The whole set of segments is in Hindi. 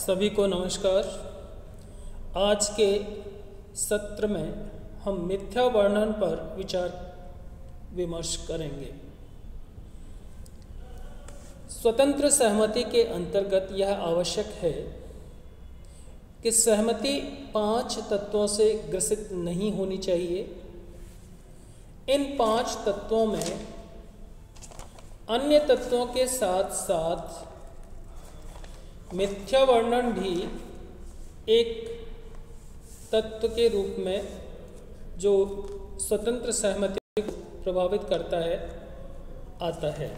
सभी को नमस्कार। आज के सत्र में हम मिथ्या वर्णन पर विचार विमर्श करेंगे। स्वतंत्र सहमति के अंतर्गत यह आवश्यक है कि सहमति 5 तत्वों से ग्रसित नहीं होनी चाहिए। इन 5 तत्वों में अन्य तत्वों के साथ साथ मिथ्या वर्णन भी एक तत्व के रूप में जो स्वतंत्र सहमति को प्रभावित करता है आता है।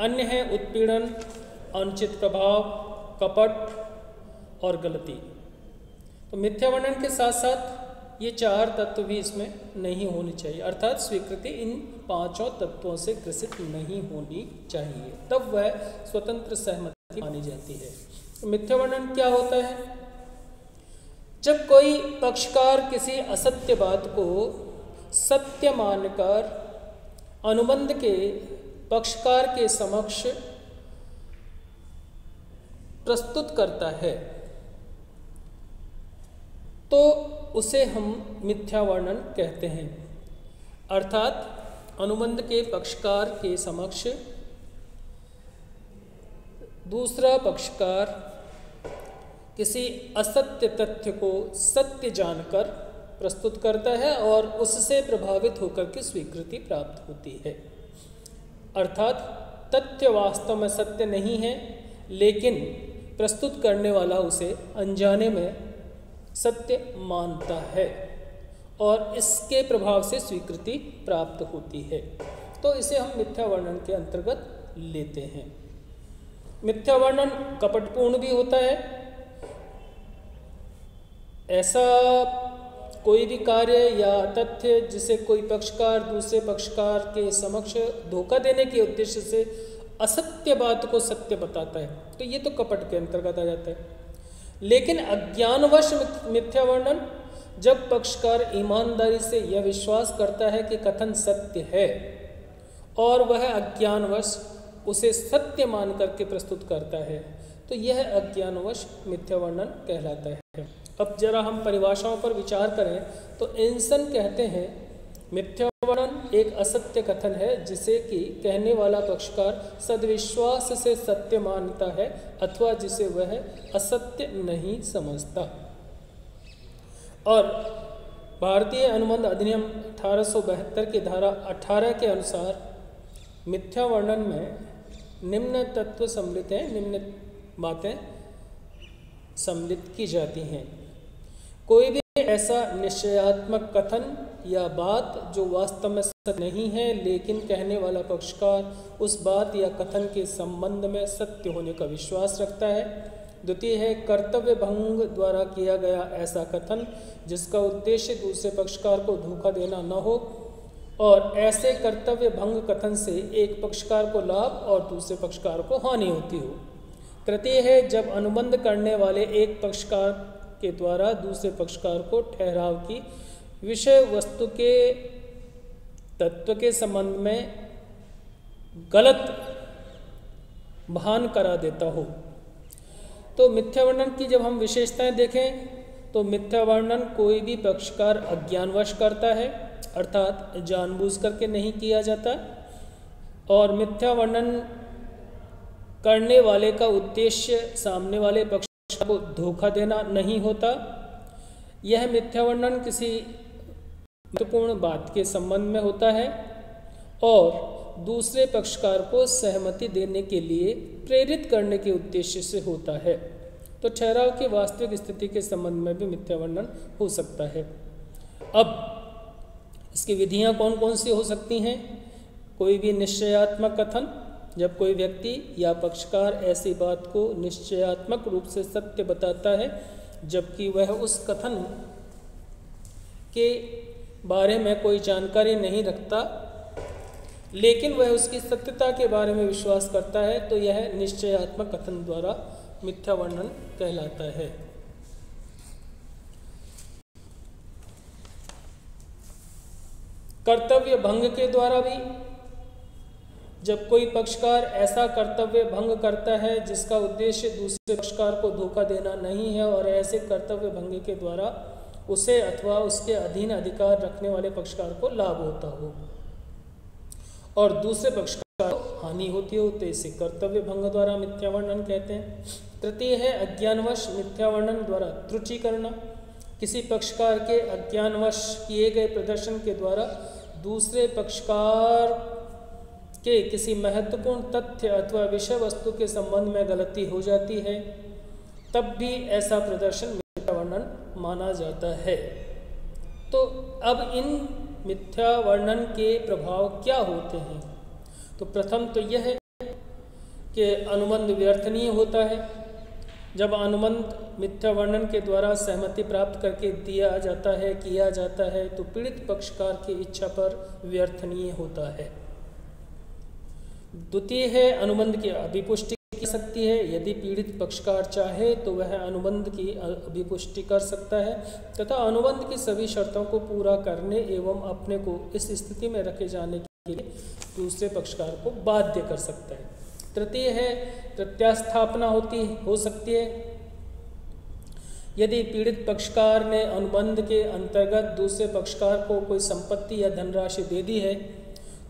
अन्य है उत्पीड़न, अनुचित प्रभाव, कपट और गलती। तो मिथ्या वर्णन के साथ साथ ये 4 तत्व भी इसमें नहीं होनी चाहिए, अर्थात स्वीकृति इन 5 तत्वों से ग्रसित नहीं होनी चाहिए, तब वह स्वतंत्र सहमति मानी जाती है। तो मिथ्या वर्णन क्या होता है? जब कोई पक्षकार किसी असत्य बात को सत्य मानकर अनुबंध के पक्षकार के समक्ष प्रस्तुत करता है तो उसे हम मिथ्या वर्णन कहते हैं। अर्थात अनुबंध के पक्षकार के समक्ष दूसरा पक्षकार किसी असत्य तथ्य को सत्य जानकर प्रस्तुत करता है और उससे प्रभावित होकर के स्वीकृति प्राप्त होती है। अर्थात तथ्य वास्तव में सत्य नहीं है, लेकिन प्रस्तुत करने वाला उसे अनजाने में सत्य मानता है और इसके प्रभाव से स्वीकृति प्राप्त होती है। तो इसे हम मिथ्या वर्णन के अंतर्गत लेते हैं। मिथ्या वर्णन कपटपूर्ण भी होता है। ऐसा कोई भी कार्य या तथ्य जिसे कोई पक्षकार दूसरे पक्षकार के समक्ष धोखा देने के उद्देश्य से असत्य बात को सत्य बताता है, तो ये तो कपट के अंतर्गत आ जाता है। लेकिन अज्ञानवश मिथ्या वर्णन, जब पक्षकार ईमानदारी से यह विश्वास करता है कि कथन सत्य है और वह अज्ञानवश उसे सत्य मान करके प्रस्तुत करता है, तो यह अज्ञानवश मिथ्या वर्णन कहलाता है। अब जरा हम परिभाषाओं पर विचार करें तो एंसन कहते हैं मिथ्या वर्णन एक असत्य कथन है जिसे कि कहने वाला पक्षकार सद्विश्वास से सत्य मानता है अथवा जिसे वह असत्य नहीं समझता। और भारतीय अनुबंध अधिनियम 1872 की धारा 18 के अनुसार मिथ्या वर्णन में निम्न तत्व सम्मिलित हैं, निम्न बातें सम्मिलित की जाती हैं। कोई भी ऐसा निश्चयात्मक कथन या बात जो वास्तव में सत्य नहीं है लेकिन कहने वाला पक्षकार उस बात या कथन के संबंध में सत्य होने का विश्वास रखता है। द्वितीय है कर्तव्य भंग द्वारा किया गया ऐसा कथन जिसका उद्देश्य दूसरे पक्षकार को धोखा देना न हो और ऐसे कर्तव्य भंग कथन से एक पक्षकार को लाभ और दूसरे पक्षकार को हानि होती हो। तृतीय है जब अनुबंध करने वाले एक पक्षकार के द्वारा दूसरे पक्षकार को ठहराव की विषय वस्तु के तत्व के संबंध में गलत भान करा देता हो। तो मिथ्या वर्णन की जब हम विशेषताएं देखें तो मिथ्या वर्णन कोई भी पक्षकार अज्ञानवश करता है, अर्थात जानबूझ करके नहीं किया जाता, और मिथ्या वर्णन करने वाले का उद्देश्य सामने वाले पक्ष को धोखा देना नहीं होता। यह मिथ्या वर्णन किसी महत्वपूर्ण बात के संबंध में होता है और दूसरे पक्षकार को सहमति देने के लिए प्रेरित करने के उद्देश्य से होता है। तो ठहराव की वास्तविक स्थिति के संबंध में भी मिथ्या वर्णन हो सकता है। अब इसकी विधियां कौन कौन सी हो सकती हैं? कोई भी निश्चयात्मक कथन, जब कोई व्यक्ति या पक्षकार ऐसी बात को निश्चयात्मक रूप से सत्य बताता है जबकि वह उस कथन के बारे में कोई जानकारी नहीं रखता लेकिन वह उसकी सत्यता के बारे में विश्वास करता है, तो यह निश्चयात्मक कथन द्वारा मिथ्या वर्णन कहलाता है। कर्तव्य भंग के द्वारा भी जब कोई पक्षकार ऐसा कर्तव्य भंग करता है जिसका उद्देश्य दूसरे पक्षकार को धोखा देना नहीं है और ऐसे कर्तव्य भंग के द्वारा उसे अथवा उसके अधीन अधिकार रखने वाले पक्षकार को लाभ होता हो और दूसरे पक्षकार को हानि होती हो, तो इसे कर्तव्य भंग द्वारा मिथ्या वर्णन कहते हैं। तृतीय है अज्ञानवश मिथ्या वर्णन द्वारा त्रुचि करना। किसी पक्षकार के अज्ञानवश किए गए प्रदर्शन के द्वारा दूसरे पक्षकार के किसी महत्वपूर्ण तथ्य अथवा विषय वस्तु के संबंध में गलती हो जाती है, तब भी ऐसा प्रदर्शन मिथ्या वर्णन माना जाता है। तो अब इन मिथ्या वर्णन के प्रभाव क्या होते हैं? तो प्रथम तो यह है कि अनुबंध व्यर्थनीय होता है। जब अनुबंध मिथ्या वर्णन के द्वारा सहमति प्राप्त करके दिया जाता है, किया जाता है, तो पीड़ित पक्षकार की इच्छा पर व्यर्थनीय होता है। द्वितीय है अनुबंध की अभिपुष्टि की सकती है। यदि पीड़ित पक्षकार चाहे तो वह अनुबंध की अभिपुष्टि कर सकता है तथा अनुबंध की सभी शर्तों को पूरा करने एवं अपने को इस स्थिति में रखे जाने के लिए दूसरे पक्षकार को बाध्य कर सकता है। तृतीय है प्रत्यास्थापना हो सकती है। यदि पीड़ित पक्षकार ने अनुबंध के अंतर्गत दूसरे पक्षकार को कोई संपत्ति या धनराशि दे दी है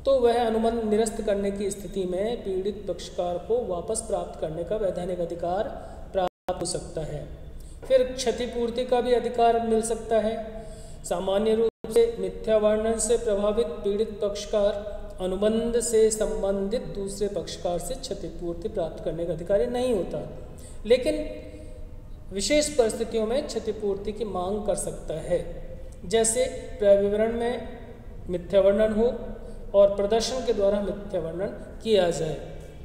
तो वह अनुबंध निरस्त करने की स्थिति में पीड़ित पक्षकार को वापस प्राप्त करने का वैधानिक अधिकार प्राप्त हो सकता है। फिर क्षतिपूर्ति का भी अधिकार मिल सकता है। सामान्य रूप से मिथ्या वर्णन से प्रभावित पीड़ित पक्षकार अनुबंध से संबंधित दूसरे पक्षकार से क्षतिपूर्ति प्राप्त करने का अधिकारी नहीं होता, लेकिन विशेष परिस्थितियों में क्षतिपूर्ति की मांग कर सकता है, जैसे प्रविवरण में मिथ्या वर्णन हो और प्रदर्शन के द्वारा मिथ्या वर्णन किया जाए,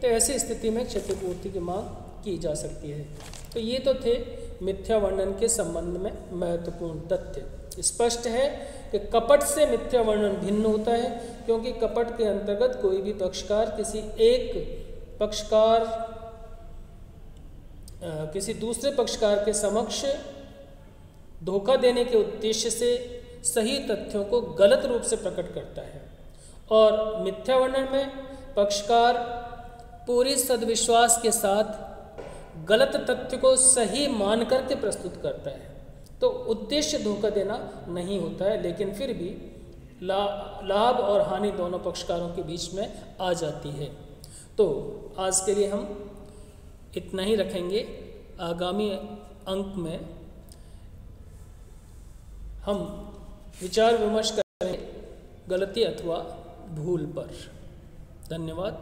तो ऐसी स्थिति में क्षतिपूर्ति की मांग की जा सकती है। तो ये तो थे मिथ्या वर्णन के संबंध में महत्वपूर्ण तथ्य। स्पष्ट है कि कपट से मिथ्या वर्णन भिन्न होता है, क्योंकि कपट के अंतर्गत कोई भी पक्षकार किसी दूसरे पक्षकार के समक्ष धोखा देने के उद्देश्य से सही तथ्यों को गलत रूप से प्रकट करता है और मिथ्या वर्णन में पक्षकार पूरी सद्विश्वास के साथ गलत तथ्य को सही मान करके प्रस्तुत करता है। तो उद्देश्य धोखा देना नहीं होता है, लेकिन फिर भी लाभ और हानि दोनों पक्षकारों के बीच में आ जाती है। तो आज के लिए हम इतना ही रखेंगे। आगामी अंक में हम विचार विमर्श करेंगे गलती अथवा भूल पर। धन्यवाद।